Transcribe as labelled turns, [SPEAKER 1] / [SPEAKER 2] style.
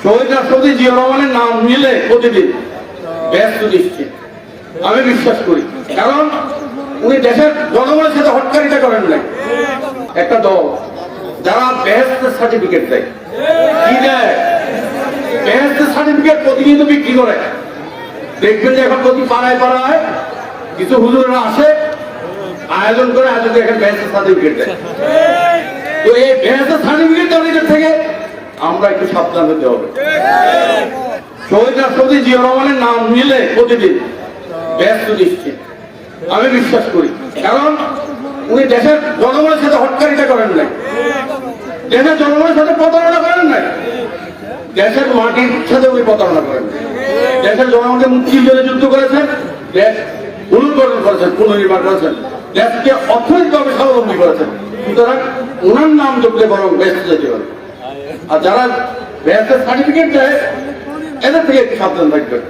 [SPEAKER 1] শহীদ রাষ্ট্রপতি জিয়া রহমানের নাম নিলে প্রতিদিন ব্যস্ত নিশ্চিত আমি বিশ্বাস করি। কারণ উনি দেশের জনগণের সাথে হটকারিতা করেন নাই। একটা দল যারা বেহেস্তের সার্টিফিকেট দেয়, কি দেয়? বেহেস্তের সার্টিফিকেট প্রতিনিয়ত বিক্রি করে। দেখবেন যে এখন প্রতি পাড়ায় পাড়ায় কিছু হুজুরেরা আসে, আয়োজন করে এখন বেহেস্তের সার্টিফিকেট দেয়। তো এই বেহেস্তের সার্টিফিকেট দেওয়ার থেকে আমরা একটু সাবধান হতে হবে। শহীদ রাষ্ট্রপতি জিয়া রহমানের নাম নিলে প্রতিদিন ব্যস্ত নিশ্চিত আমি বিশ্বাস করি। কারণ উনি দেশের জনগণের সাথে হটকারিতা করেন নাই, দেশের জনগণের সাথে প্রতারণা করেন নাই, দেশের মাটির সাথে উনি প্রতারণা করেন নাই। দেশের জনগণকে মুক্তির জন্য যুদ্ধ করেছেন, দেশ পুনর্গঠন করেছেন, পুনর্নির্মাণ করেছেন, দেশকে অর্থনৈতিকভাবে স্বাবলম্বী করেছেন। সুতরাং ওনার নাম যোগলে বরং ব্যস্ত যেতে পারে। আর যারা ব্যস্তের সার্টিফিকেট দেয় এদের থেকে সাবধান থাকবেন।